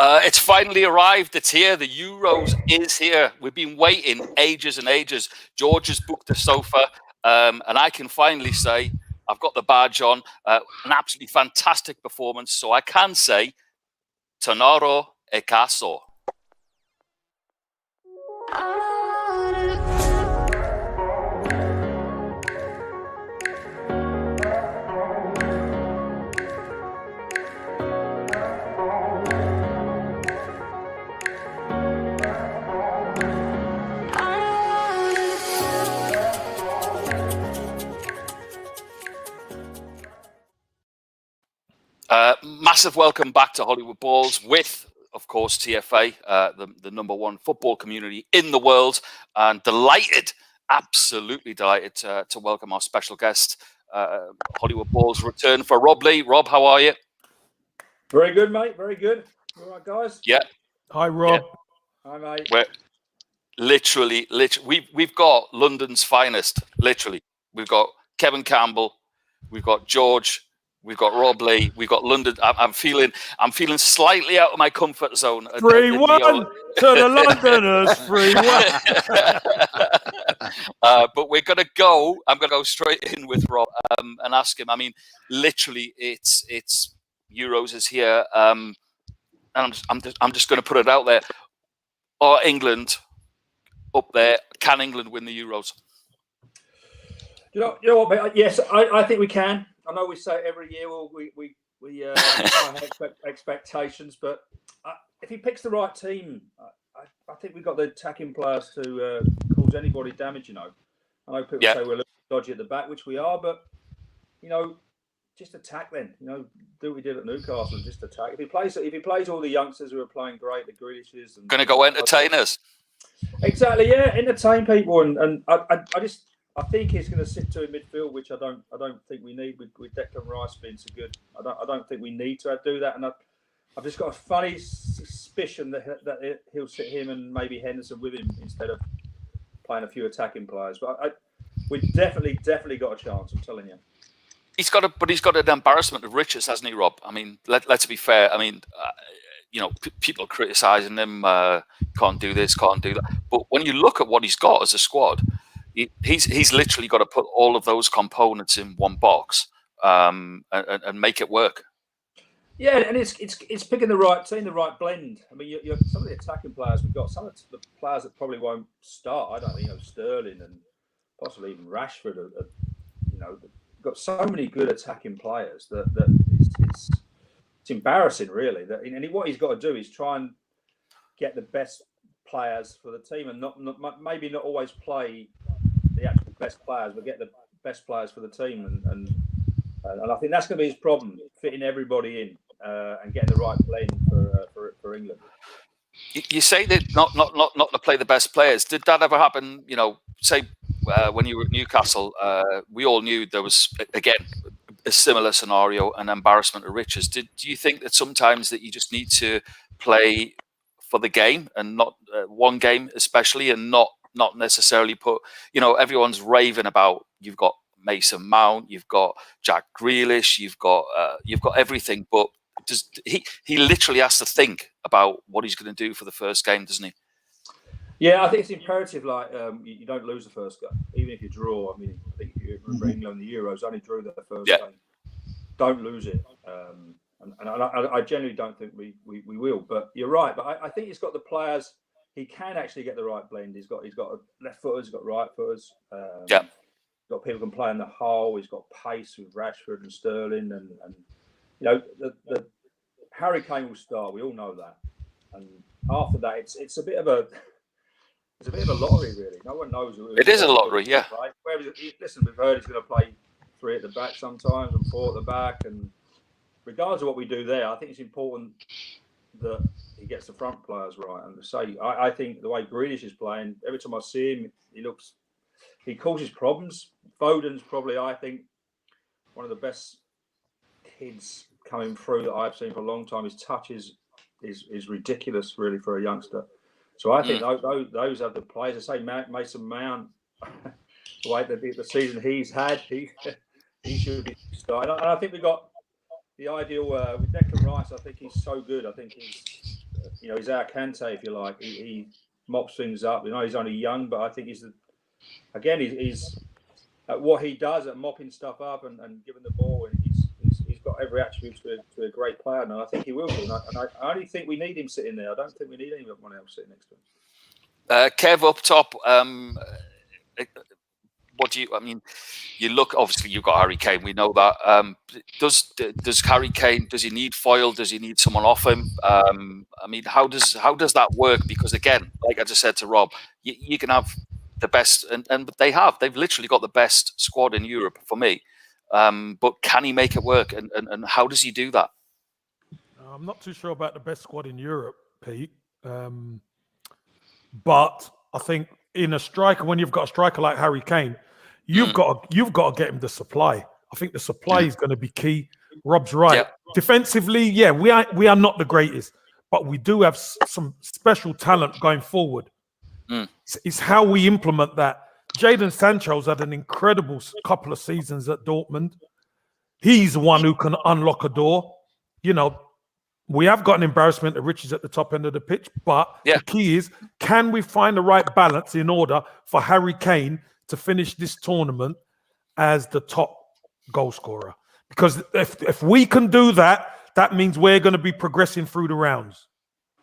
It's finally arrived. It's here. The Euros is here. We've been waiting ages and ages. George has booked the sofa, and I can finally say I've got the badge on. An absolutely fantastic performance. So I can say, Tonoro e caso. Massive welcome back to Hollywood Balls with, of course, TFA, the number one football community in the world, and delighted, absolutely delighted to welcome our special guest, Hollywood Balls return for Rob Lee. Rob, how are you? Very good, mate. Very good. All right, guys. Yeah. Hi, Rob. Yeah. Hi, mate. We're literally, we've got London's finest. Literally, we've got Kevin Campbell, we've got George. We've got Rob Lee. We've got London. I'm feeling slightly out of my comfort zone. 3-1 to the Londoners. 3-1. But we're gonna go. I'm gonna go straight in with Rob and ask him. I mean, literally, it's Euros is here. And I'm just going to put it out there. Are England up there? Can England win the Euros? You know what, mate? Yes, I think we can. I know we say it every year. Well, we have expectations, but if he picks the right team, I think we've got the attacking players to cause anybody damage. You know, I know people say we're a little dodgy at the back, which we are, but just attack then. Do what we did at Newcastle and just attack. If he plays all the youngsters who are playing great, the Grealishes, and going to go entertainers. Exactly, yeah, entertain people, and I think he's going to sit to in midfield, which I don't think we need with Declan Rice being so good. I don't think we need to do that, and I've just got a funny suspicion that he'll sit him and maybe Henderson with him instead of playing a few attacking players. But we definitely got a chance. I'm telling you. He's got an embarrassment of riches, hasn't he, Rob? I mean, let's be fair. I mean, people criticising him, can't do this, can't do that. But when you look at what he's got as a squad. He's literally got to put all of those components in one box and make it work. Yeah, and it's picking the right team, the right blend. I mean, you're some of the attacking players we've got, some of the players that probably won't start. I don't think Sterling and possibly even Rashford. Got so many good attacking players that it's embarrassing, really. And what he's got to do is try and get the best players for the team, and maybe not always play the actual best players, but get the best players for the team, and I think that's going to be his problem: fitting everybody in and getting the right blend for England. You say that not to play the best players. Did that ever happen? Say when you were at Newcastle, we all knew there was again a similar scenario, an embarrassment of riches. Do you think that sometimes that you just need to play for the game and not one game especially, and not necessarily put, everyone's raving about, you've got Mason Mount, you've got Jack Grealish, you've got everything, but he literally has to think about what he's going to do for the first game, doesn't he? Yeah, I think it's imperative. Like you don't lose the first game, even if you draw. I mean, I think if you remember England in the Euros only drew their first game. Don't lose it. And I genuinely don't think we will. But you're right. But I think he's got the players. He can actually get the right blend. He's got left footers, he's got right footers. He's got people who can play in the hole. He's got pace with Rashford and Sterling, and the Harry Kane will start. We all know that. And after that, it's a bit of a lottery, really. No one knows. It is a lottery, yeah. Right? Listen, we've heard he's going to play 3 at the back sometimes and 4 at the back, and regardless of what we do there, I think it's important that he gets the front players right. And to say, I think the way Grealish is playing, every time I see him, he causes problems. Foden's probably, I think, one of the best kids coming through that I've seen for a long time. His touch is ridiculous, really, for a youngster. So I think those are the players. I say Mason Mount, the way the season he's had, he should be starting. And I think we got the ideal with Declan Rice. I think he's so good. I think he's he's our Kante, if you like. He mops things up. He's only young, but I think he's at what he does at mopping stuff up and giving the ball. And he's got every attribute to a great player, and I think he will be. And I only think we need him sitting there. I don't think we need anyone else sitting next to him. Kev up top. What do you? I mean, you look. Obviously, you've got Harry Kane. We know that. Does Harry Kane? Does he need foil? Does he need someone off him? I mean, how does that work? Because again, like I just said to Rob, you can have the best, and they've literally got the best squad in Europe for me. But can he make it work? And how does he do that? I'm not too sure about the best squad in Europe, Pete. But I think in a striker, when you've got a striker like Harry Kane, you've got to get him the supply. I think the supply is going to be key. Rob's right. Yep. Defensively, we are not the greatest, but we do have some special talent going forward. It's how we implement that. Jadon Sancho's had an incredible couple of seasons at Dortmund. He's the one who can unlock a door. We have got an embarrassment of riches at the top end of the pitch, but the key is, can we find the right balance in order for Harry Kane to finish this tournament as the top goal scorer? Because if we can do that, that means we're going to be progressing through the rounds.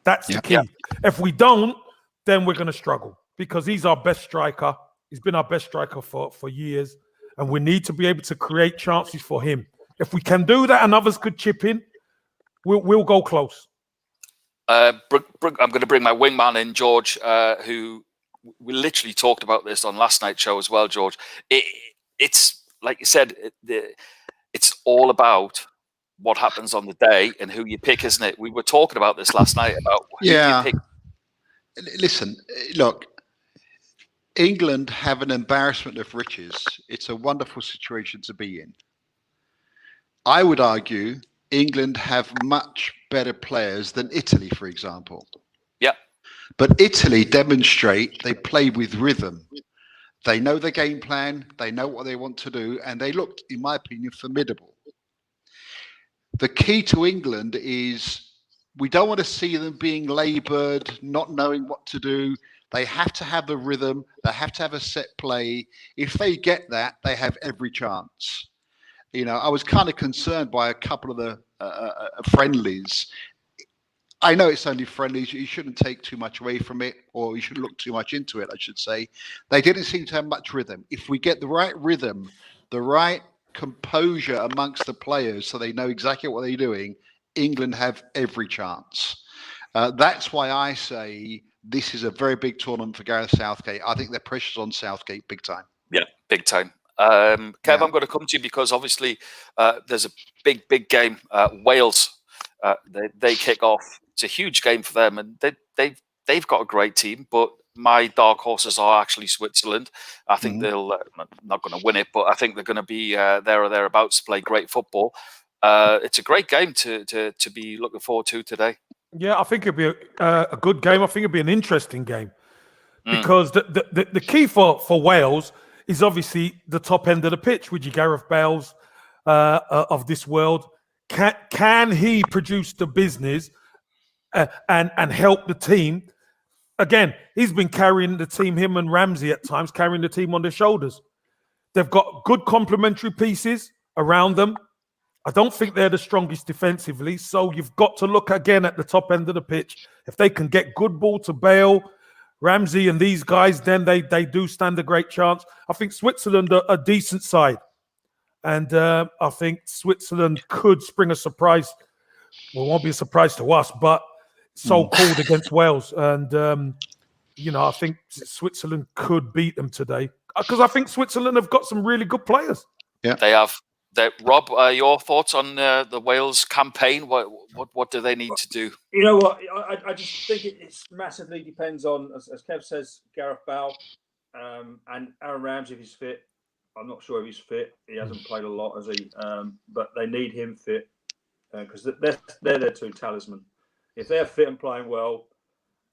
That's the key. If we don't, then we're going to struggle, because he's our best striker. He's been our best striker for years, and we need to be able to create chances for him. If we can do that and others could chip in, we'll go close. I'm going to bring my wingman in, George, who we literally talked about this on last night's show as well, George. It's like you said, it's all about what happens on the day and who you pick, isn't it? We were talking about this last night about who you pick. Listen, look, England have an embarrassment of riches. It's a wonderful situation to be in. I would argue England have much better players than Italy, for example. Yeah. But Italy demonstrate they play with rhythm. They know the game plan, they know what they want to do, and they looked, in my opinion, formidable. The key to England is we don't want to see them being laboured, not knowing what to do. They have to have the rhythm. They have to have a set play. If they get that, they have every chance. I was kind of concerned by a couple of the friendlies. I know it's only friendlies. You shouldn't take too much away from it, or you shouldn't look too much into it, I should say. They didn't seem to have much rhythm. If we get the right rhythm, the right composure amongst the players so they know exactly what they're doing, England have every chance. That's why I say this is a very big tournament for Gareth Southgate. I think the pressure's on Southgate big time. Yeah, big time. Kev, I'm going to come to you because obviously there's a big game. Wales, they kick off. It's a huge game for them, and they've got a great team. But my dark horses are actually Switzerland. I think they'll not going to win it, but I think they're going to be there or thereabouts to play great football. It's a great game to be looking forward to today. Yeah, I think it'll be a good game. I think it'll be an interesting game because the key for Wales is obviously the top end of the pitch with your Gareth Bales of this world. Can he produce the business and help the team? Again, he's been carrying the team, him and Ramsey at times, carrying the team on their shoulders. They've got good complementary pieces around them. I don't think they're the strongest defensively, so you've got to look again at the top end of the pitch. If they can get good ball to Bale, Ramsey and these guys, then they do stand a great chance. I think Switzerland are a decent side. And I think Switzerland could spring a surprise. Well, it won't be a surprise to us, but so-called against Wales. And, I think Switzerland could beat them today. Because I think Switzerland have got some really good players. Yeah, they have. Rob, your thoughts on the Wales campaign? What do they need to do? You know what? I just think it massively depends on, as Kev says, Gareth Bale and Aaron Ramsey if he's fit. I'm not sure if he's fit. He hasn't played a lot, has he? But they need him fit because they're their two talisman. If they're fit and playing well,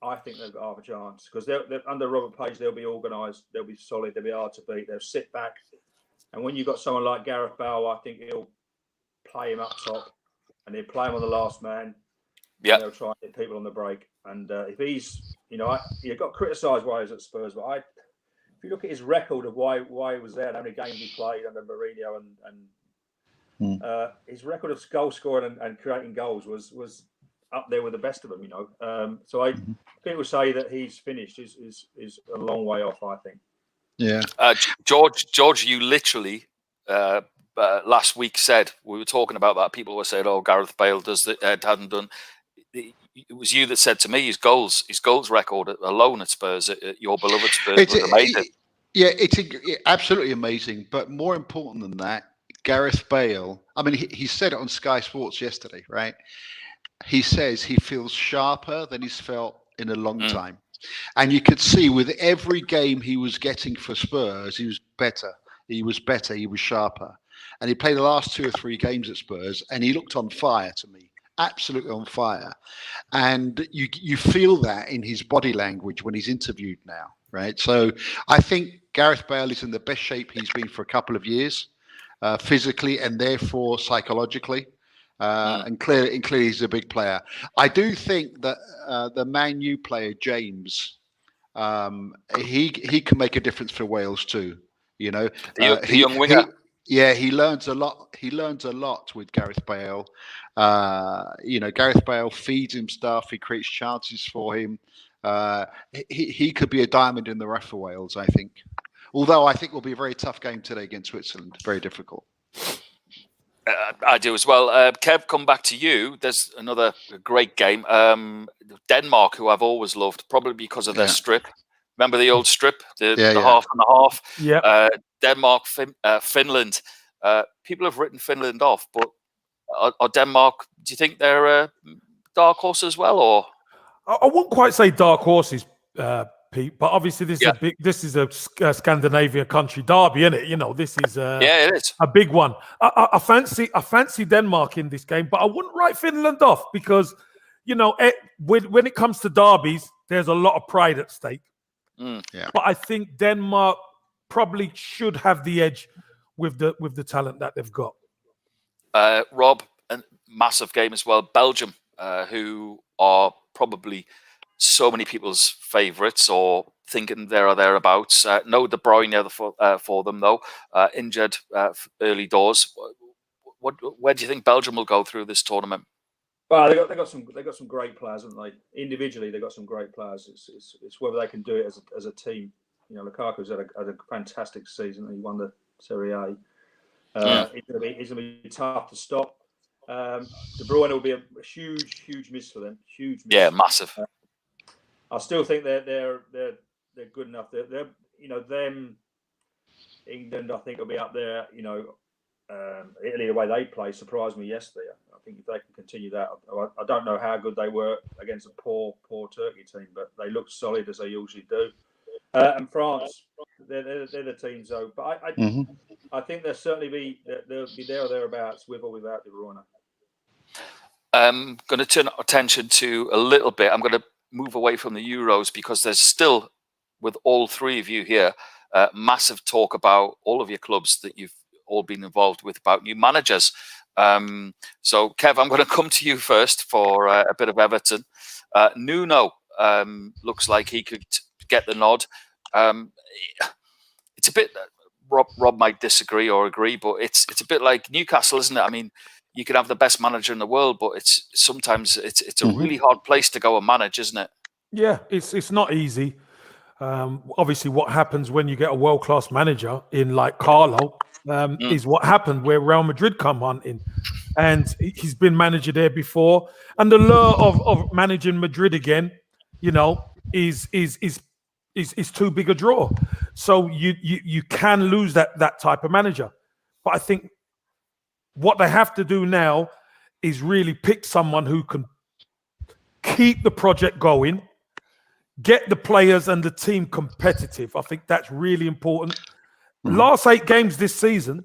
I think they've got half a chance because they're under Robert Page. They'll be organised. They'll be solid. They'll be hard to beat. They'll sit back. And when you've got someone like Gareth Bale, I think he'll play him up top and he'll play him on the last man. Yeah, they'll try and hit people on the break. And if he's, he got criticised while he was at Spurs, but if you look at his record of why he was there, how many games he played under Mourinho, and his record of goal scoring and creating goals was up there with the best of them. So people say that he's finished is a long way off, I think. Yeah, George, you literally last week said, we were talking about that. People were saying, "Oh, Gareth Bale hadn't done." It was you that said to me his goals record alone at Spurs, at your beloved Spurs, was amazing. It's absolutely amazing. But more important than that, Gareth Bale. I mean, he said it on Sky Sports yesterday, right? He says he feels sharper than he's felt in a long time. And you could see with every game he was getting for Spurs, he was better. He was sharper. And he played the last 2 or 3 games at Spurs, and he looked on fire to me, absolutely on fire. And you feel that in his body language when he's interviewed now, right? So I think Gareth Bale is in the best shape he's been for a couple of years, physically and therefore psychologically. And clearly he's a big player. I do think that the Man U player James, he can make a difference for Wales too. The young winger. He learns a lot. He learns a lot with Gareth Bale. Gareth Bale feeds him stuff. He creates chances for him. He could be a diamond in the rough for Wales, I think. Although I think it will be a very tough game today against Switzerland. Very difficult. I do as well. Kev, come back to you. There's another great game. Denmark, who I've always loved, probably because of their strip. Remember the old strip, the half and a half? Yeah. Denmark, Finland. People have written Finland off, but are Denmark, do you think they're a dark horse as well? Or I wouldn't quite say dark horses, Pete, but obviously this is a Scandinavian country derby, isn't it? This is it is a big one. I fancy Denmark in this game, but I wouldn't write Finland off because when it comes to derbies, there's a lot of pride at stake. But I think Denmark probably should have the edge with the talent that they've got. Rob, a massive game as well. Belgium, who are probably so many people's favourites or thinking there or thereabouts. No De Bruyne for them though. Injured early doors. Where do you think Belgium will go through this tournament? Well, they got some great players, haven't they? Individually, they got some great players. It's whether they can do it as a team. Lukaku's had a fantastic season. He won the Serie A. It's going to be tough to stop. De Bruyne will be a huge miss for them. Huge miss. Yeah, massive. I still think they're good enough. They're them. England, I think, will be up there. Italy, the way they play, surprised me yesterday. I think if they can continue that, I don't know how good they were against a poor Turkey team, but they looked solid as they usually do. And France, they're the teams though. But I think they'll certainly be there or thereabouts with or without De Bruyne. I'm going to turn attention to a little bit. I'm going to move away from the Euros because there's still, with all three of you here, massive talk about all of your clubs that you've all been involved with about new managers. So, Kev, I'm going to come to you first for a bit of Everton. Nuno looks like he could get the nod. It's a bit. Rob might disagree or agree, but it's a bit like Newcastle, isn't it? I mean, you can have the best manager in the world, but sometimes it's a really hard place to go and manage, isn't it? Yeah, it's not easy. Obviously, what happens when you get a world-class manager in like Carlo is what happened where Real Madrid come hunting, and he's been manager there before. And the lure of managing Madrid again, is too big a draw. So you can lose that type of manager. But I think what they have to do now is really pick someone who can keep the project going, get the players and the team competitive. I think that's really important. Last 8 games this season,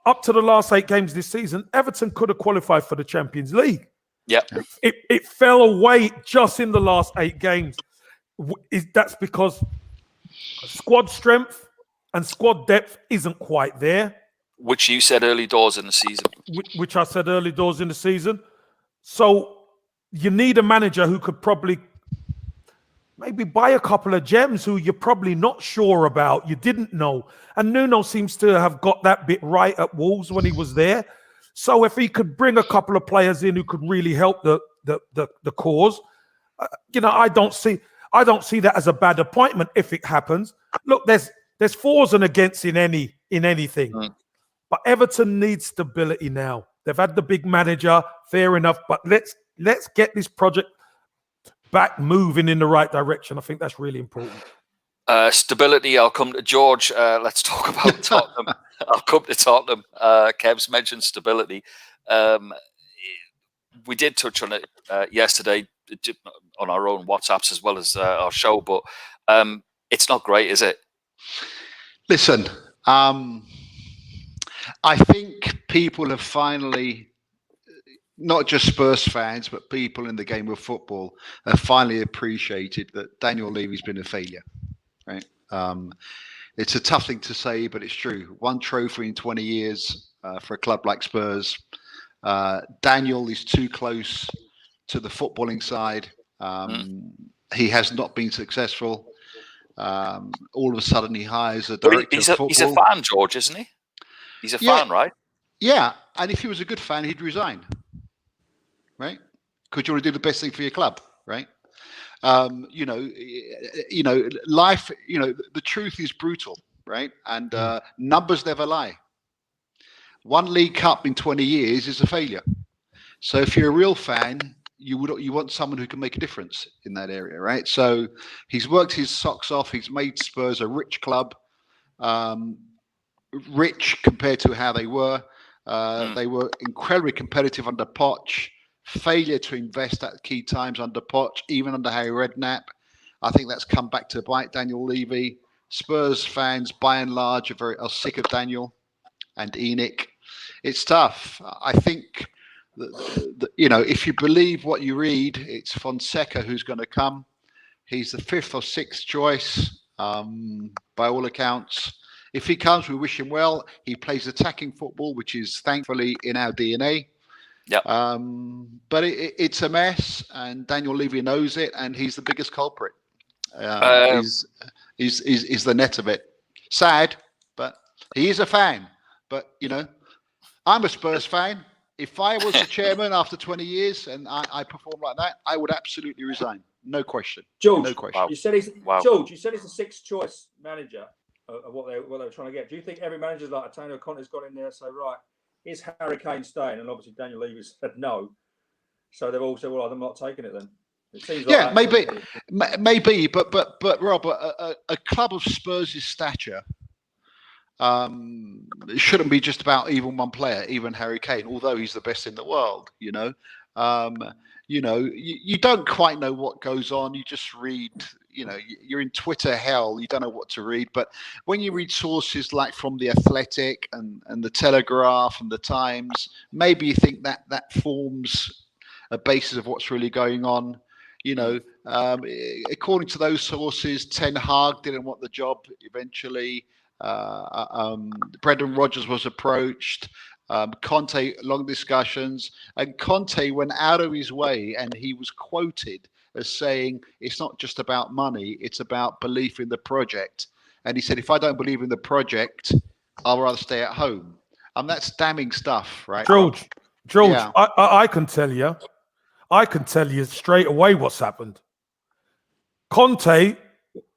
up to the last 8 games this season, Everton could have qualified for the Champions League. Yeah, it fell away just in the last 8 games. That's because squad strength and squad depth isn't quite there. Which you said early doors in the season. Which I said early doors in the season. So you need a manager who could probably maybe buy a couple of gems who you're probably not sure about, you didn't know. And Nuno seems to have got that bit right at Wolves when he was there. So if he could bring a couple of players in who could really help the cause, I don't see that as a bad appointment if it happens. Look, there's fors and against in anything. But Everton needs stability now. They've had the big manager, fair enough, but let's get this project back moving in the right direction. I think that's really important. Stability, I'll come to George. Let's talk about Tottenham. I'll come to Tottenham. Kev's mentioned stability. We did touch on it yesterday on our own WhatsApps as well as our show, but it's not great, is it? Listen, I think people have finally, not just Spurs fans, but people in the game of football have finally appreciated that Daniel Levy's been a failure, right? It's a tough thing to say, but it's true. One trophy in 20 years for a club like Spurs. Daniel is too close to the footballing side. He has not been successful. All of a sudden, he hires a director of football. He's a fan, George, isn't he? He's a fan, right? Yeah, and if he was a good fan, he'd resign, right? Because you want to do the best thing for your club, right? Life. The truth is brutal, right? And numbers never lie. One League Cup in 20 years is a failure. So if you're a real fan, you want someone who can make a difference in that area, right? So he's worked his socks off. He's made Spurs a rich club. Rich compared to how they were. They were incredibly competitive under Poch. Failure to invest at key times under Poch, even under Harry Redknapp. I think that's come back to bite Daniel Levy. Spurs fans, by and large, are sick of Daniel and ENIC. It's tough. I think if you believe what you read, it's Fonseca who's going to come. He's the 5th or 6th choice by all accounts. If he comes, we wish him well. He plays attacking football, which is thankfully in our DNA. Yeah. But it's a mess, and Daniel Levy knows it, and he's the biggest culprit. He's the net of it. Sad, but he is a fan. But I'm a Spurs fan. If I was the chairman after 20 years and I performed like that, I would absolutely resign. No question. George, no question. You said he's George. You said he's a 6th choice manager of what they were trying to get. Do you think every manager like Antonio Conte's got in there and say, right, is Harry Kane staying? And obviously Daniel Levy said no. So they've all said, well, I'm not taking it then. It seems like maybe, but Rob, a club of Spurs' stature it shouldn't be just about even one player, even Harry Kane, although he's the best in the world. You don't quite know what goes on. You just read. You're in Twitter hell. You don't know what to read. But when you read sources like from the Athletic and the Telegraph and the Times, maybe you think that forms a basis of what's really going on. According to those sources, Ten Hag didn't want the job eventually. Brendan Rodgers was approached. Conte, long discussions, and Conte went out of his way, and he was quoted as saying, it's not just about money, it's about belief in the project. And he said, if I don't believe in the project, I'll rather stay at home. That's damning stuff, right? George, yeah. I can tell you straight away what's happened. Conte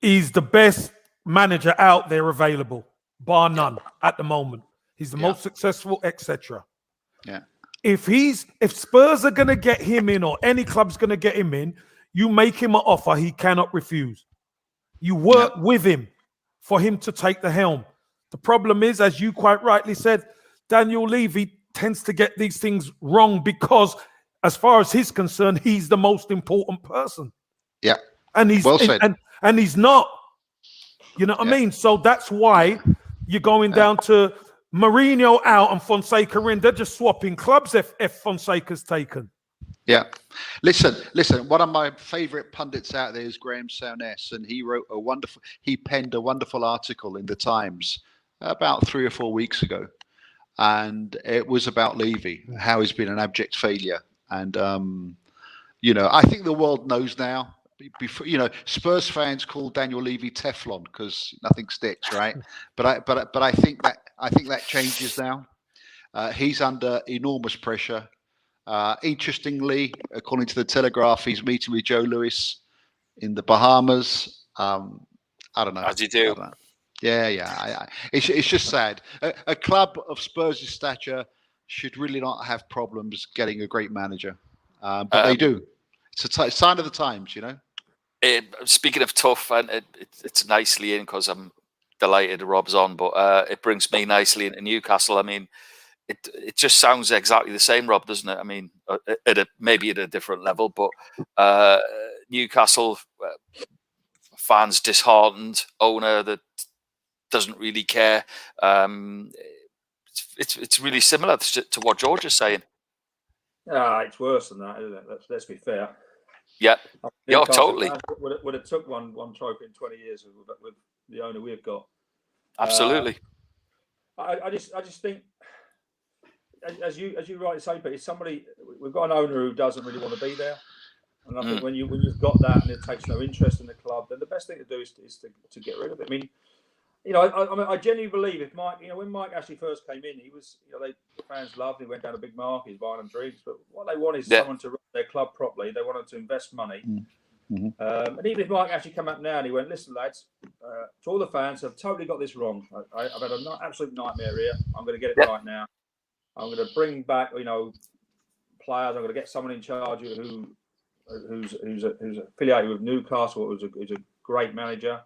is the best manager out there available, bar none at the moment. He's the most successful, etc. Yeah. If Spurs are going to get him in, or any club's going to get him in, you make him an offer he cannot refuse. You work with him for him to take the helm. The problem is, as you quite rightly said, Daniel Levy tends to get these things wrong because, as far as he's concerned, he's the most important person. Yeah. And he's well said. And he's not. You know what I mean? So that's why you're going down to Mourinho out and Fonseca in. They're just swapping clubs if Fonseca's taken. Yeah. Listen. One of my favorite pundits out there is Graham Souness, and he penned a wonderful article in the Times about 3 or 4 weeks ago. And it was about Levy, how he's been an abject failure. And I think the world knows now. Before, Spurs fans call Daniel Levy Teflon because nothing sticks, right? But I think that changes now. He's under enormous pressure. Interestingly, according to the Telegraph, he's meeting with Joe Lewis in the Bahamas. I don't know. As you do. Yeah. It's just sad. A club of Spurs' stature should really not have problems getting a great manager, but they do. It's a sign of the times, Speaking of tough, and it's nicely in because I'm delighted Rob's on, but it brings me nicely into Newcastle. I mean, it just sounds exactly the same, Rob, doesn't it? I mean, maybe at a different level, but Newcastle fans disheartened, owner that doesn't really care. It's really similar to what George is saying. It's worse than that, isn't it? Let's be fair. Yeah, totally. Would have took one trophy in 20 years with the owner we've got. Absolutely. I just think, as you rightly say, but it's somebody. We've got an owner who doesn't really want to be there, and I think when you've got that and it takes no interest in the club, then the best thing to do is to get rid of it. I mean, I genuinely believe if Mike, when Mike actually first came in, he was, the fans loved him. He went down a big market, he's buying them drinks. But what they want is someone to run their club properly. They wanted to invest money. Mm-hmm. And even if Mike actually come up now and he went, listen, lads, to all the fans, I've totally got this wrong. I've had an absolute nightmare here. I'm going to get it right now. I'm going to bring back, players. I'm going to get someone in charge who's affiliated with Newcastle, who's a great manager.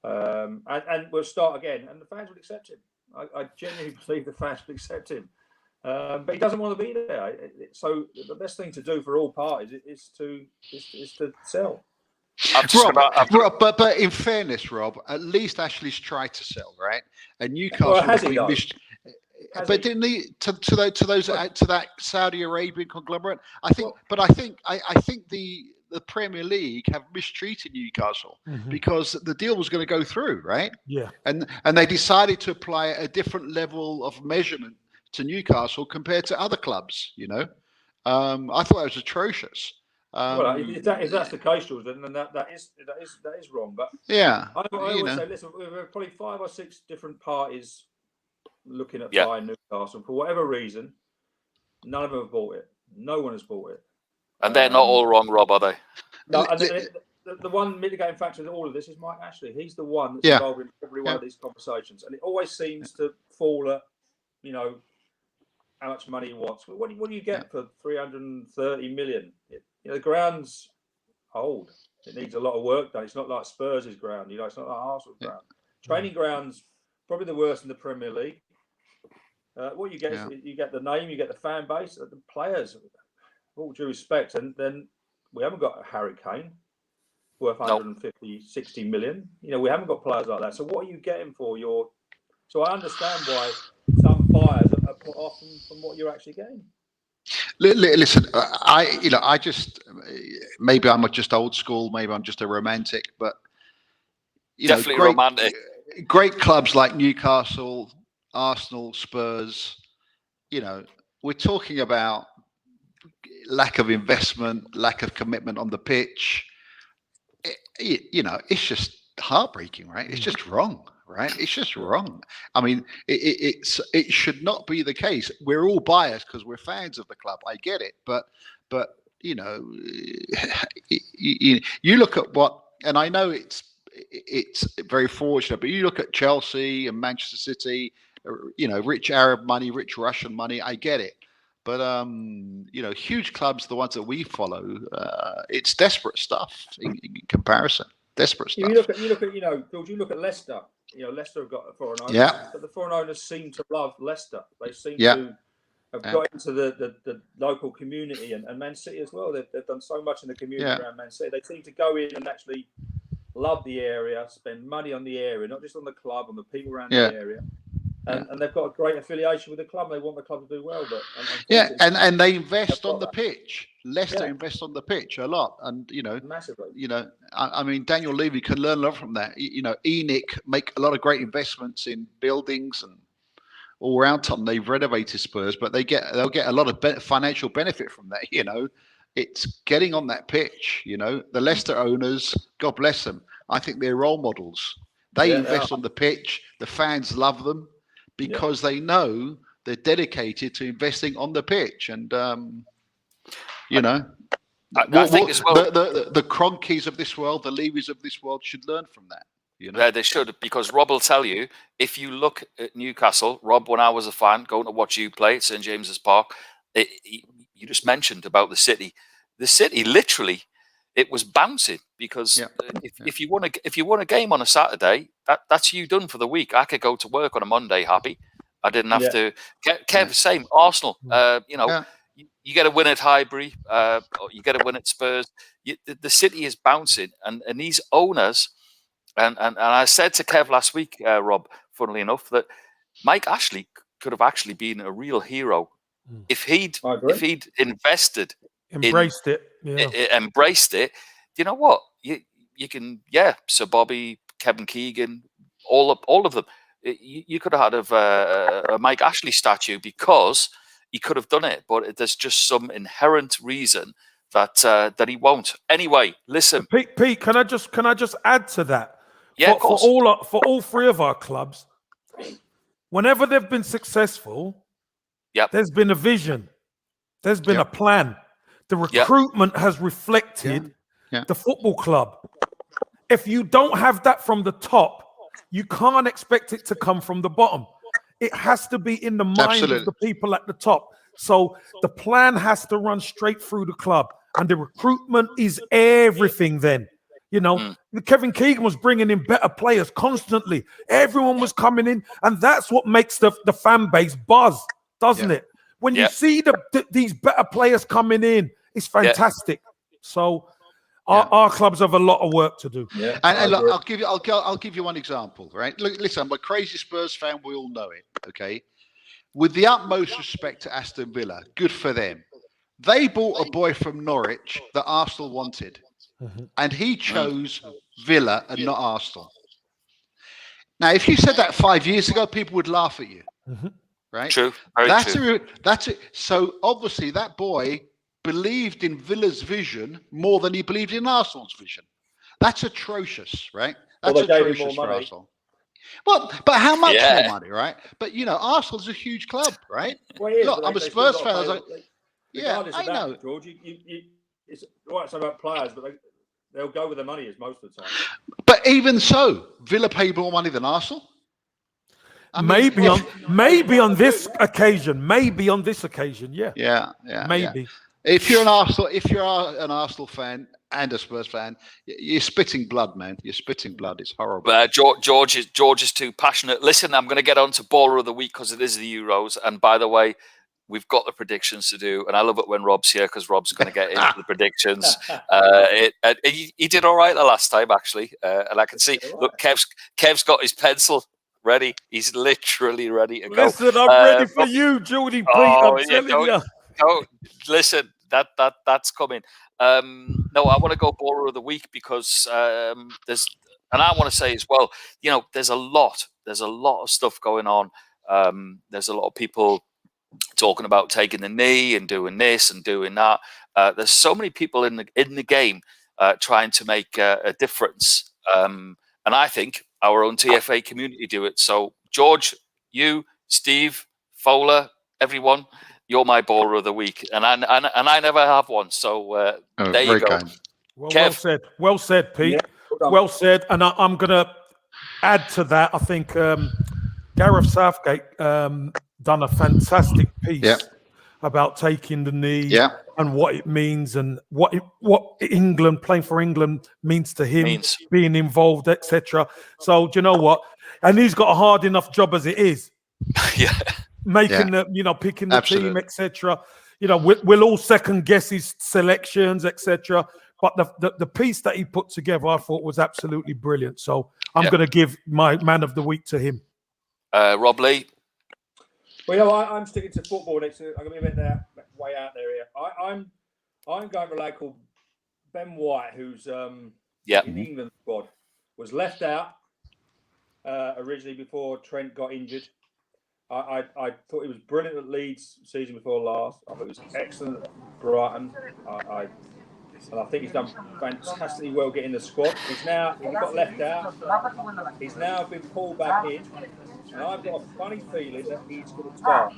And we'll start again, and the fans would accept him. I genuinely believe the fans would accept him, but he doesn't want to be there. So the best thing to do for all parties is to sell. Rob, but in fairness, Rob, at least Ashley's tried to sell, right? And Newcastle has he done? But didn't he to that Saudi Arabian conglomerate? I think the Premier League have mistreated Newcastle because the deal was going to go through, right? Yeah. And they decided to apply a different level of measurement to Newcastle compared to other clubs. I thought that was atrocious. If that's the case, George, then that is wrong. But yeah, I always say, listen, there are probably 5 or 6 different parties looking at buying Newcastle. For whatever reason, none of them have bought it. No one has bought it. And they're not all wrong, Rob, are they? No, and the one mitigating factor in all of this is Mike Ashley. He's the one that's involved in every one of these conversations. And it always seems to fall at, how much money he wants. What do you get for 330 million? The ground's old. It needs a lot of work done. It's not like Spurs' ground. It's not like Arsenal's ground. Training ground's probably the worst in the Premier League. What you get is you get the name, you get the fan base, the players. All due respect, and then we haven't got a Harry Kane worth 150, 60 million. We haven't got players like that. So what are you getting for your? So I understand why some buyers are put off from what you're actually getting. Listen, I just maybe I'm just old school, maybe I'm just a romantic, but definitely romantic. Great clubs like Newcastle, Arsenal, Spurs. We're talking about lack of investment, lack of commitment on the pitch. It's just heartbreaking, right? It's just wrong, right? It's just wrong. I mean, it should not be the case. We're all biased because we're fans of the club. I get it, but you look at what, and I know it's very fortunate, but you look at Chelsea and Manchester City. Rich Arab money, rich Russian money. I get it. But huge clubs, the ones that we follow, it's desperate stuff in comparison. Desperate stuff. You look at George. You look at Leicester. Leicester have got a foreign owner. Yeah. But the foreign owners seem to love Leicester. They seem to have got into the local community and Man City as well. They've done so much in the community around Man City. They seem to go in and actually love the area, spend money on the area, not just on the club, on the people around the area. And they've got a great affiliation with the club. They want the club to do well, but and they invest on the pitch. Leicester invest on the pitch a lot, and massively. I mean, Daniel Levy can learn a lot from that. ENIC make a lot of great investments in buildings and all around Tottenham. They've renovated Spurs, but they'll get a lot of financial benefit from that. It's getting on that pitch. You know, the Leicester owners, God bless them. I think they're role models. They invest on the pitch. The fans love them because they know they're dedicated to investing on the pitch. And you know, I think as well, the Cronkies of this world, the Leavys of this world should learn from that. You know? Yeah, they should, because Rob will tell you, if you look at Newcastle, Rob, when I was a fan, going to watch you play at St. James's Park, you just mentioned about the city. The city, literally, it was bouncing because if you won a game on a Saturday, that's you done for the week. I could go to work on a Monday happy. I didn't have to. Kev, same. Arsenal, you know, you get a win at Highbury, or you get a win at Spurs. The city is bouncing, and these owners. And I said to Kev last week, Rob, funnily enough, that Mike Ashley could have actually been a real hero if he'd invested, embraced it. You know what? You can, Sir Bobby, Kevin Keegan, all of them. You could have had a Mike Ashley statue because he could have done it, but there's just some inherent reason that he won't. Anyway, listen, Pete, can I just add to that? Yeah, of course. For all three of our clubs, whenever they've been successful, there's been a vision, there's been a plan. The recruitment has reflected the football club. If you don't have that from the top, you can't expect it to come from the bottom. It has to be in the mind of the people at the top. So the plan has to run straight through the club, and the recruitment is everything then. You know, Kevin Keegan was bringing in better players constantly. Everyone was coming in, and that's what makes the fan base buzz, doesn't it? When you see these better players coming in, it's fantastic. So our clubs have a lot of work to do. Yeah, and look, I'll give you one example. Right? Look, listen, I'm a crazy Spurs fan. We all know it. Okay, with the utmost respect to Aston Villa, good for them. They bought a boy from Norwich that Arsenal wanted. And he chose Villa and not Arsenal. Now, if you said that 5 years ago, people would laugh at you, right? True. That's it. So obviously, that boy believed in Villa's vision more than he believed in Arsenal's vision. That's atrocious, right? That's atrocious for Arsenal. Well, but how much more money, right? But you know, Arsenal's a huge club, right? Well, look, I'm a Spurs fan. I was like, I know, George. It's right about players, but they'll go with the money as most of the time. But even so, Villa pay more money than Arsenal. I mean, maybe on this occasion, yeah. Maybe. If you're an Arsenal fan and a Spurs fan, you're spitting blood, man. You're spitting blood. It's horrible. George is too passionate. Listen, I'm going to get on to Baller of the Week because it is the Euros, and by the way, we've got the predictions to do, and I love it when Rob's here because Rob's going to get into the predictions. He did all right the last time, actually, and I can see. Look, Kev's got his pencil ready. He's literally ready to go. Listen, I'm ready for you, Geordie Pete. I'm telling you. No, listen, that's coming. No, I want to go Baller of the Week because there's, and I want to say as well, you know, there's a lot of stuff going on. There's a lot of people talking about taking the knee and doing this and doing that. There's so many people in the game trying to make a difference, and I think our own TFA community do it. So, George, you, Steve, Fowler, everyone, you're my Baller of the Week, and I never have one. So there you go. Well said, Pete. Yeah, well said. And I'm going to add to that. I think Gareth Southgate done a fantastic piece about taking the knee and what it means and what England, playing for England, means to him, being involved, etc. So do you know what? And he's got a hard enough job as it is. Making the, picking the team, etc. You know, we'll all second guess his selections, etc. But the piece that he put together, I thought was absolutely brilliant. So I'm going to give my man of the week to him. Rob Lee. Well, you know, I'm sticking to football next. I'm going to be a bit way out there here. I'm going for a lad called Ben White, who's in the England squad, was left out originally before Trent got injured. I thought he was brilliant at Leeds season before last. I thought he was excellent at Brighton. And I think he's done fantastically well getting the squad. He got left out. He's now been pulled back in, and I've got a funny feeling that he's going to start.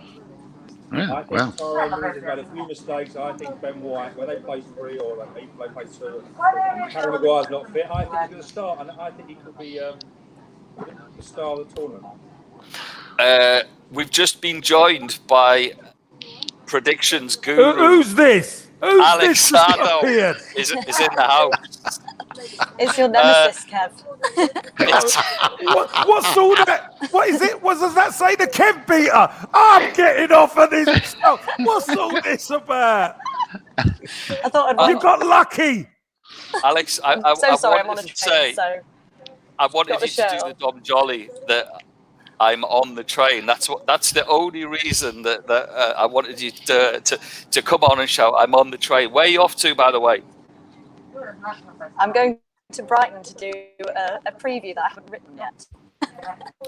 Yeah, I think Tyrone Mings has made a few mistakes. I think Ben White, when they play 3 or they play 2, and Harry Maguire's not fit, I think he's going to start, and I think he could be the star of the tournament. We've just been joined by predictions guru. Who's this? Who's Alex this Haddow here? is in the house. It's your nemesis, Kev. What's all that? What is it? What does that say? The Kev beater. I'm getting off of this stuff. What's all this about? I thought You got lucky. Alex, I'm sorry, I'm on a train, I wanted you to do the Dom Jolly that I'm on the train. That's the only reason that I wanted you to come on and shout, I'm on the train. Where are you off to, by the way? I'm going to Brighton to do a preview that I haven't written yet.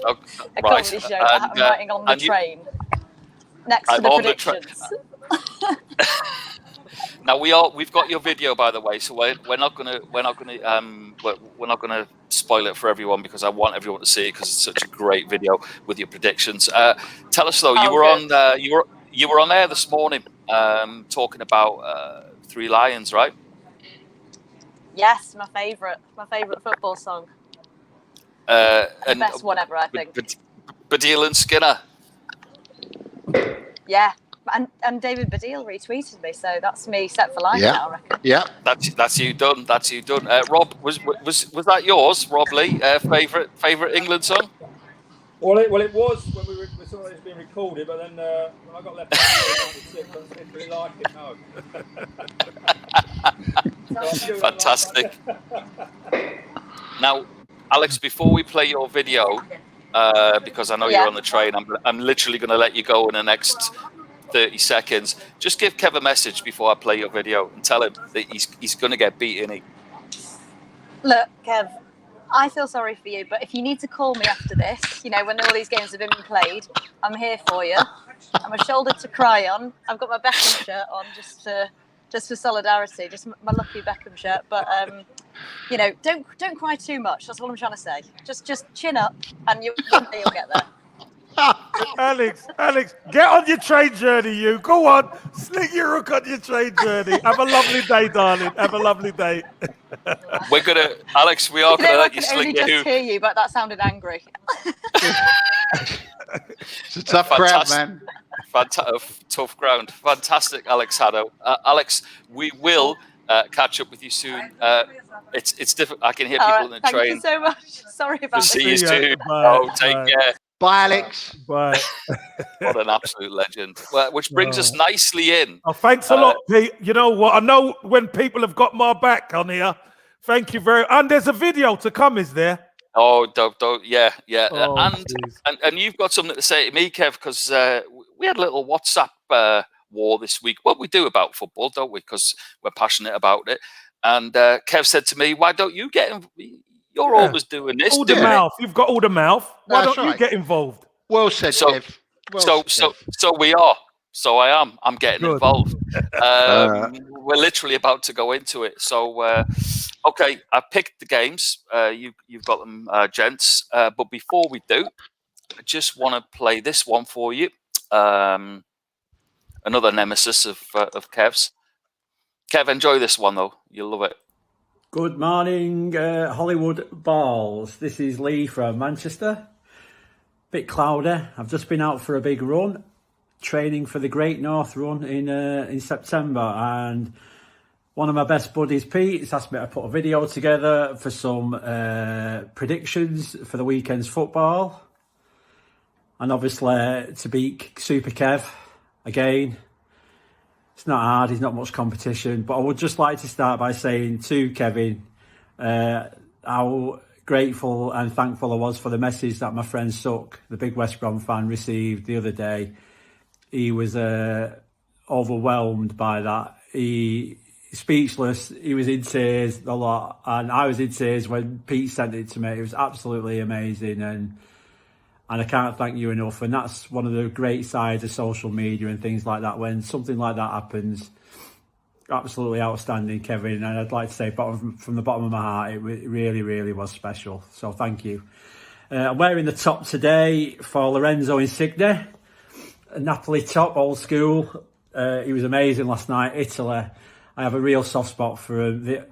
Oh, a comedy show that I'm writing on the train. Next to the predictions. Now we've got your video, by the way, so we're not gonna spoil it for everyone because I want everyone to see it because it's such a great video with your predictions. Tell us though, you were on there this morning talking about Three Lions, right? Yes, my favourite football song. And the best one ever, I think. Baddiel and Skinner. Yeah. And David Baddiel retweeted me, so that's me set for life now, I reckon. Yeah, that's you done. That's you done. Rob, was that yours, Rob Lee? Favorite England song? Well, it was when we saw it was being recorded, but then when I got left out, I didn't really like it. No. Fantastic. Now, Alex, before we play your video, because I know you're on the train, I'm literally going to let you go in the next 30 seconds. Just give Kev a message before I play your video and tell him that he's going to get beaten. Look, Kev, I feel sorry for you, but if you need to call me after this, when all these games have been played, I'm here for you. I'm a shoulder to cry on. I've got my Beckham shirt on just for solidarity, just my lucky Beckham shirt. But don't cry too much. That's what I'm trying to say. Just chin up, and you'll get there. Alex, get on your train journey, you. Go on. Sling your hook on your train journey. Have a lovely day, darling. Have a lovely day. Alex, we are going to let you sling your hook. I can hear you, but that sounded angry. It's a tough crowd, man. Tough ground. Fantastic, Alex Haddow. Alex, we will catch up with you soon. It's different. I can hear people in the train. Thank you so much. Sorry about that. See you soon. Take care. Bye, Alex. Bye. What an absolute legend. Well, which brings us nicely in. Oh, thanks a lot, Pete. You know what? I know when people have got my back on here. Thank you very much. And there's a video to come, is there? Oh, don't. Yeah. Oh, and you've got something to say to me, Kev, because we had a little WhatsApp war this week. Well, we do about football, don't we? Because we're passionate about it. And Kev said to me, why don't you get involved? You're always doing this. All the mouth. You've got all the mouth. Why don't you get involved? Well said, Kev. So we are. So I am. I'm getting involved. We're literally about to go into it. So, okay, I picked the games. You've got them, gents. But before we do, I just want to play this one for you. Another nemesis of Kev's. Kev, enjoy this one, though. You'll love it. Good morning, Hollywood Balls. This is Lee from Manchester. Bit cloudy. I've just been out for a big run, training for the Great North Run in September, and one of my best buddies, Pete, has asked me to put a video together for some predictions for the weekend's football, and obviously to beat Super Kev again. It's not hard, there's not much competition, but I would just like to start by saying to Kevin how grateful and thankful I was for the message that my friend Suck, the big West Brom fan, received the other day. He was overwhelmed by that. Speechless, he was in tears a lot, and I was in tears when Pete sent it to me. It was absolutely amazing, and And I can't thank you enough. And that's one of the great sides of social media and things like that. When something like that happens, absolutely outstanding, Kevin. And I'd like to say from the bottom of my heart, it really, really was special. So thank you. I'm wearing the top today for Lorenzo Insigne. A Napoli top, old school. He was amazing last night. Italy. I have a real soft spot for him.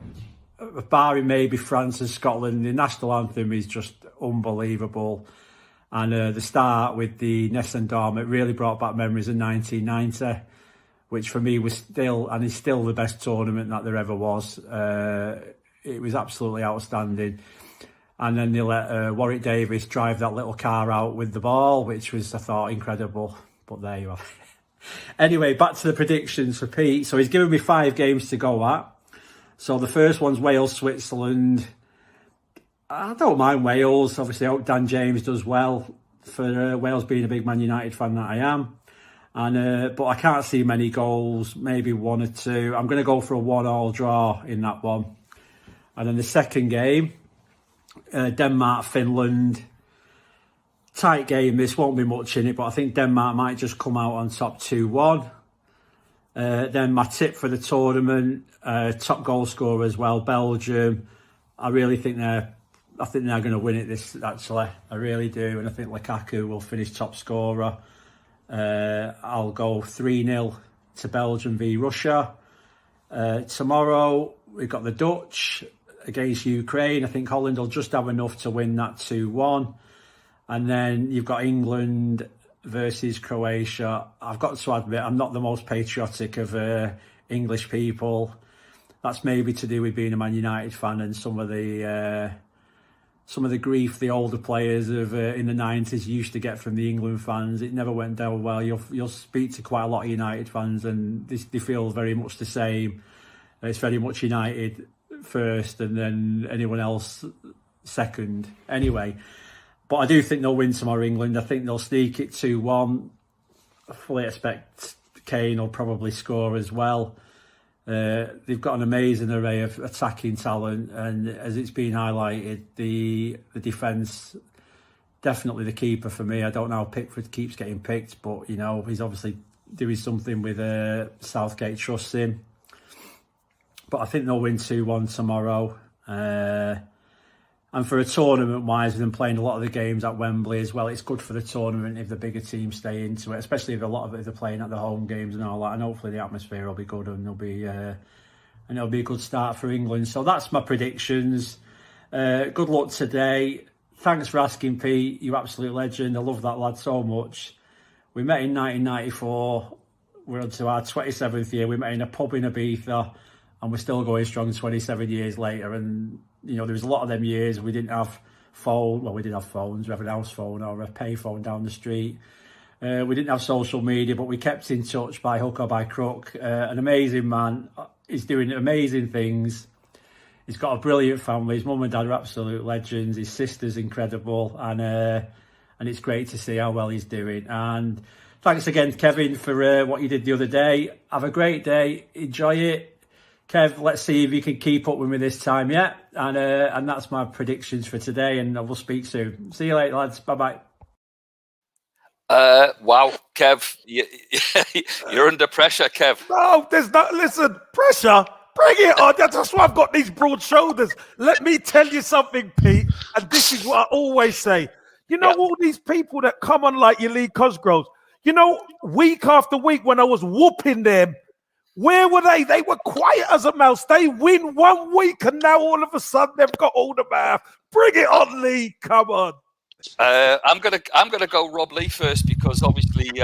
Barring maybe France and Scotland, the national anthem is just unbelievable. And the start with the Nessun Dorma, it really brought back memories of 1990, which for me was still, and is still, the best tournament that there ever was. It was absolutely outstanding. And then they let Warwick Davis drive that little car out with the ball, which was, I thought, incredible. But there you are. Anyway, back to the predictions for Pete. So he's given me 5 games to go at. So the first one's Wales, Switzerland. I don't mind Wales. Obviously, I hope Dan James does well for Wales, being a big Man United fan that I am. And but I can't see many goals, maybe 1 or 2. I'm going to go for a 1-1 draw in that one. And then the second game, Denmark, Finland. Tight game, this won't be much in it, but I think Denmark might just come out on top 2-1. Then my tip for the tournament, top goal scorer as well, Belgium. I really think they're going to win it this, actually. I really do. And I think Lukaku will finish top scorer. I'll go 3-0 to Belgium v Russia. Tomorrow, we've got the Dutch against Ukraine. I think Holland will just have enough to win that 2-1. And then you've got England versus Croatia. I've got to admit, I'm not the most patriotic of English people. That's maybe to do with being a Man United fan and some of the grief the older players of in the 90s used to get from the England fans. It never went down well. You'll speak to quite a lot of United fans, and they feel very much the same. It's very much United first, and then anyone else second. Anyway. But I do think they'll win tomorrow, England. I think they'll sneak it 2-1. I fully expect Kane will probably score as well. They've got an amazing array of attacking talent, and as it's been highlighted, the defence, definitely the keeper for me. I don't know how Pickford keeps getting picked, but you know, he's obviously doing something with Southgate trusts him. But I think they'll win 2-1 tomorrow. And for a tournament-wise, with them playing a lot of the games at Wembley as well, it's good for the tournament if the bigger teams stay into it, especially if a lot of it they're playing at the home games and all that. And hopefully the atmosphere will be good, and it'll be a good start for England. So that's my predictions. Good luck today. Thanks for asking, Pete. You absolute legend. I love that lad so much. We met in 1994. We're on to our 27th year. We met in a pub in Ibiza, and we're still going strong 27 years later. And you know, there was a lot of them years we didn't have phone. Well, we did have phones. We have an house phone or a pay phone down the street. We didn't have social media, but we kept in touch by hook or by crook. An amazing man. He's doing amazing things. He's got a brilliant family. His mum and dad are absolute legends. His sister's incredible, and it's great to see how well he's doing. And thanks again, Kevin, for what you did the other day. Have a great day. Enjoy it. Kev, let's see if you can keep up with me this time, yeah? And that's my predictions for today, and we'll speak soon. See you later, lads. Bye-bye. Wow, Kev, you're under pressure, Kev. No, there's not. Listen, pressure. Bring it on. That's why I've got these broad shoulders. Let me tell you something, Pete, and this is what I always say. You know, all these people that come on like your Lee Cosgroves, you know, week after week when I was whooping them, where were they? They were quiet as a mouse. They win 1 week, and now all of a sudden they've got all the mouth. Bring it on, Lee. Come on. I'm gonna go Rob Lee first, because obviously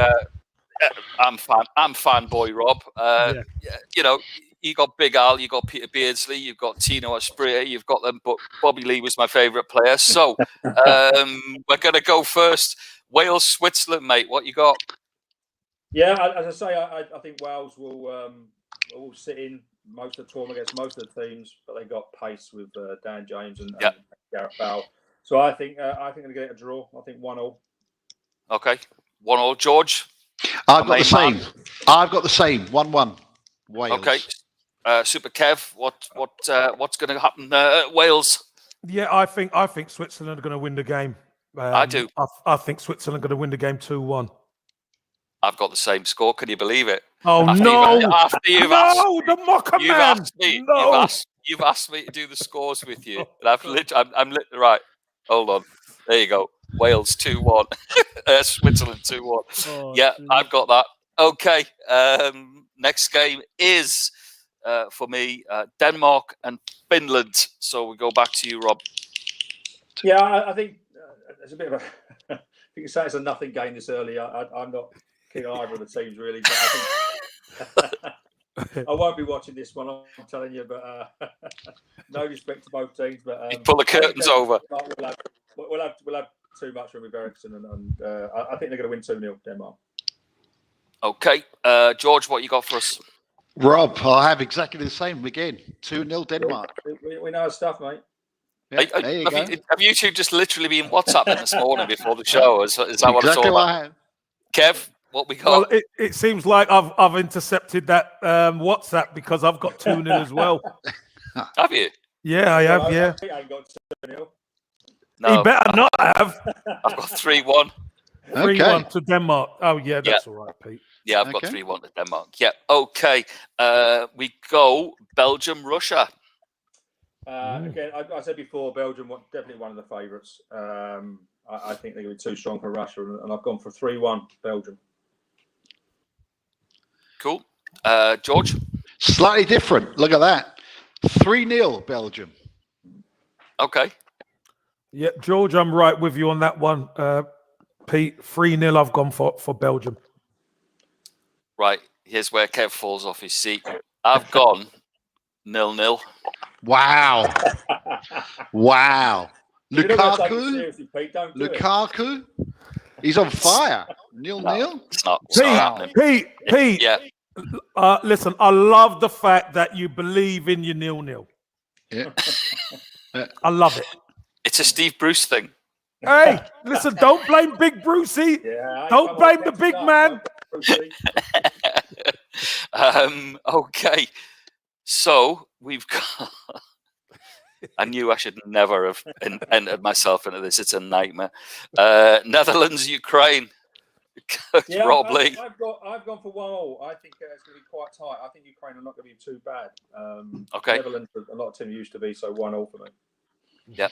I'm fanboy Rob. You know, you got Big Al, you got Peter Beardsley, you've got Tino Asprilla, you've got them, but Bobby Lee was my favourite player. So we're gonna go first. Wales, Switzerland, mate. What you got? Yeah, as I say, I think Wales will sit in most of the tournament against most of the teams, but they got pace with Dan James and Gareth Bale. So I think they're going to get a draw. I think 1-1. Okay, 1-1. George, I've got the same. I've got the same. 1-1. Wales. Okay, Super Kev. What's going to happen? Wales. Yeah, I think Switzerland are going to win the game. I do. I think Switzerland going to win the game 2-1. I've got the same score. Can you believe it? Oh After no! After you've asked, The mocker you've man. asked me. No. You've asked me to do the scores with you. And I'm right. Hold on. There you go. Wales 2-1. Switzerland 2-1. Oh, yeah, geez. I've got that. Okay. Next game is for me Denmark and Finland. So we go back to you, Rob. Yeah, I think it's a bit of a. You can say it's a nothing game this early. I'm not keen on either of the teams really, but I think I won't be watching this one. I'm telling you, but no respect to both teams. But you pull the curtains over. We'll have too much with Everton, and I think they're going to win 2-0 Denmark. Okay, George, what you got for us? Rob, I have exactly the same again. 2-0 Denmark. We know our stuff, mate. Yeah, there you go. Have you two just literally been WhatsApping this morning before the show? Is that what it's all about? I have. Kev, what we got? Well, it seems like I've intercepted that WhatsApp because I've got 2-0 as well. Have you? Yeah, I have. Yeah. I ain't got 2-0. No, He better not have. I've got 3-1. 3-1 to Denmark. Oh yeah, that's all right, Pete. Yeah, I've got 3-1 to Denmark. Yeah. Okay. We go Belgium, Russia. Again, I said before, Belgium definitely one of the favourites. I think they're going to be too strong for Russia, and I've gone for 3-1 Belgium. Cool. George? Slightly different. Look at that. 3-0 Belgium. Okay. Yeah, George, I'm right with you on that one. Pete, 3-0 I've gone for Belgium. Right. Here's where Kev falls off his seat. I've gone 0-0. Wow. Wow. Lukaku? Lukaku? He's on fire. 0-0? No, it's not happening. Pete. Yeah. Listen, I love the fact that you believe in your 0-0. Yeah. I love it. It's a Steve Bruce thing. Hey, listen, don't blame Big Brucey. Yeah, don't blame the big man. Okay. So we've got... I knew I should never have entered myself into this. It's a nightmare. Netherlands, Ukraine. Rob Lee. I've gone for 1-1. I think it's going to be quite tight. I think Ukraine are not going to be too bad. Okay. Netherlands, a lot of teams used to be, so 1-0 for me. Yeah.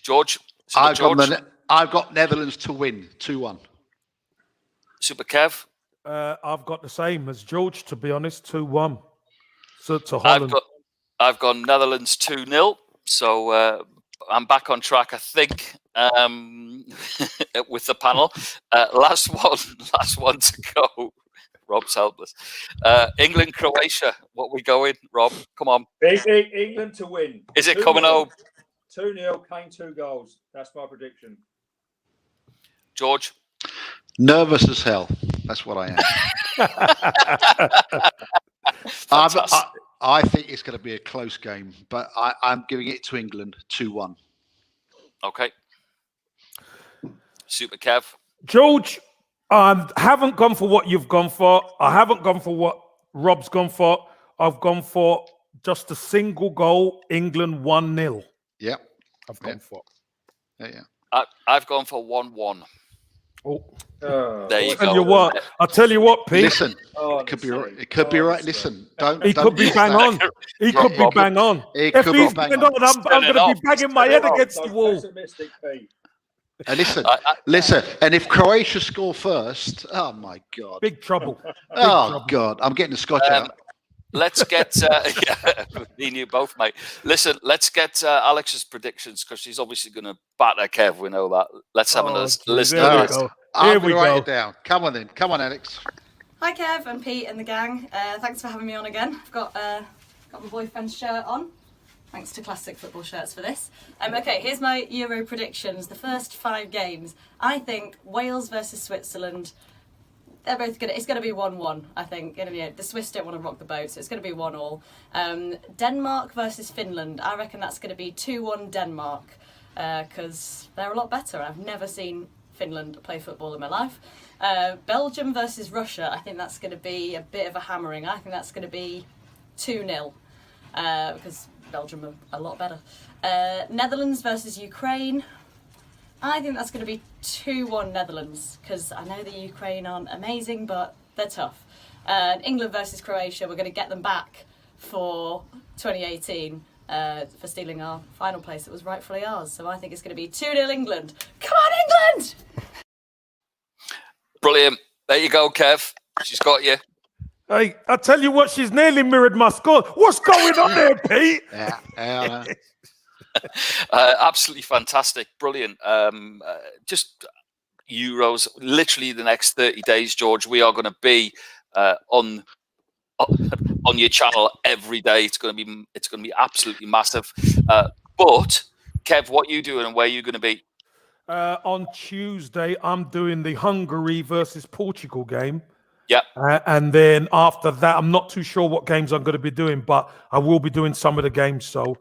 George? I've got Netherlands to win, 2-1. Super Kev? I've got the same as George, to be honest, 2-1. So to Holland. I've got Netherlands 2-0. So I'm back on track, I think, with the panel. Last one to go. Rob's helpless. England, Croatia. What we going, Rob? Come on. England to win. Is it coming home? 2-0, Kane 2 goals. That's my prediction. George? Nervous as hell. That's what I am. I think it's going to be a close game, but I'm giving it to England 2-1. Okay. Super Kev? George, I haven't gone for what you've gone for. I haven't gone for what Rob's gone for. I've gone for just a single goal, England 1-0. Yep. I've gone for. Yeah. I've gone for 1-1. Oh. There you go. I'll tell you what, Pete. Listen, it could be right. It could be right. Listen, He could be bang on. He could be bang on. If he's bang on, I'm going to be banging my head against the wall. And listen. And if Croatia score first, oh my God, big trouble. God, I'm getting the scotch out. Let's get me and you both, mate. Listen, let's get Alex's predictions because she's obviously going to batter Kev. We know that. Let's have another listen to this. Here we write it down. Come on, then. Come on, Alex. Hi, Kev and Pete and the gang. Thanks for having me on again. I've got my boyfriend's shirt on. Thanks to Classic Football Shirts for this. Okay, here's my Euro predictions. The first 5 games. I think Wales versus Switzerland. They're both good. It's going to be 1-1, I think. The Swiss don't want to rock the boat, so it's going to be 1-1. Denmark versus Finland. I reckon that's going to be 2-1 Denmark because they're a lot better. I've never seen Finland play football in my life. Belgium versus Russia. I think that's going to be a bit of a hammering. I think that's going to be 2-0 because Belgium are a lot better. Netherlands versus Ukraine. I think that's going to be 2-1 Netherlands, because I know the Ukraine aren't amazing, but they're tough. England versus Croatia, we're going to get them back for 2018 for stealing our final place that was rightfully ours. So I think it's going to be 2-0 England. Come on, England! Brilliant. There you go, Kev. She's got you. Hey, I tell you what, she's nearly mirrored my score. What's going on there, Pete? Yeah. Absolutely fantastic. Brilliant. Just Euros, literally the next 30 days, George, we are going to be on your channel every day. It's going to be absolutely massive. But Kev, what are you doing and where are you going to be? On Tuesday, I'm doing the Hungary versus Portugal game. Yeah. And then after that, I'm not too sure what games I'm going to be doing, but I will be doing some of the games. So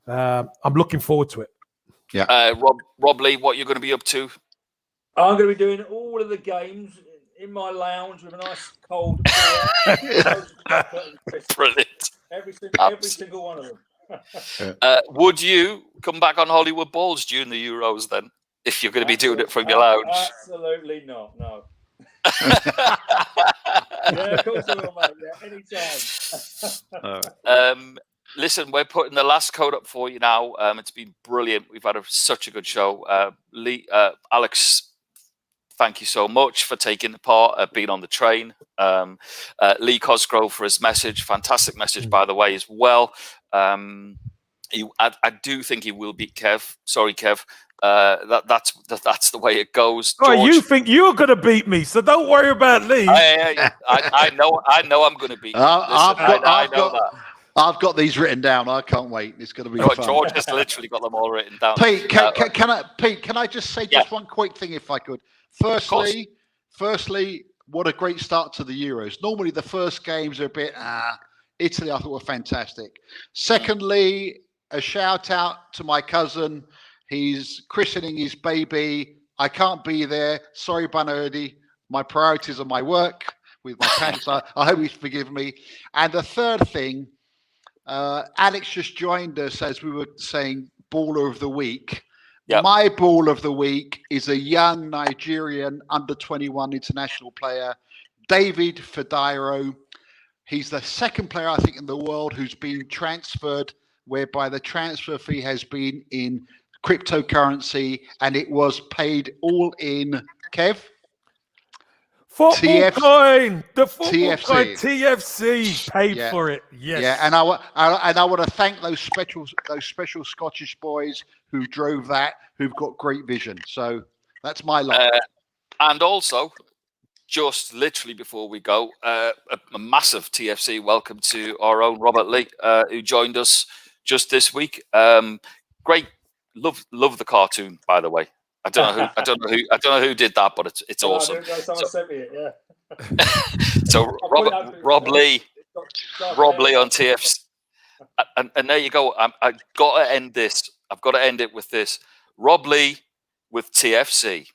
I'm looking forward to it. Yeah. Rob Lee, what you're going to be up to? I'm going to be doing all of the games in my lounge with a nice cold beer. Brilliant. Every single one of them. Would you come back on Hollywood Balls during the Euros then, if you're going to be doing it from your lounge? Absolutely not, no. Yeah, of course I will, mate. Yeah, anytime. Listen, we're putting the last code up for you now. It's been brilliant. We've had such a good show. Lee, Alex, thank you so much for taking part, being on the train. Lee Cosgrove for his message. Fantastic message, by the way, as well. I do think he will beat Kev. Sorry, Kev. That's the way it goes. Oh, George, you think you're going to beat me, so don't worry about Lee. I know I'm going to beat you. I know that. I've got these written down. I can't wait. It's going to be fun. George has literally got them all written down. Pete, can I just say just one quick thing, if I could? Firstly, what a great start to the Euros. Normally, the first games are a bit. Italy, I thought, were fantastic. Secondly, a shout out to my cousin. He's christening his baby. I can't be there. Sorry, Banardi. My priorities are my work with my parents. I hope he's forgiven me. And the third thing. Alex just joined us as we were saying baller of the week. Yep. My ball of the week is a young Nigerian under-21 international player, David Fadairo. He's the second player, I think, in the world who's been transferred, whereby the transfer fee has been in cryptocurrency and it was paid all in, Kev? Football coin, the football TFC. coin, TFC paid for it. Yes. Yeah, and I want to thank those special Scottish boys who drove that, who've got great vision. So that's my lot. And also, just literally before we go, a massive TFC welcome to our own Robert Lee, who joined us just this week. Great, love the cartoon, by the way. I don't know who did that, but it's awesome. Someone sent me it, yeah. So Rob Lee on TFC, and there you go. I've got to end this. I've got to end it with this. Rob Lee with TFC.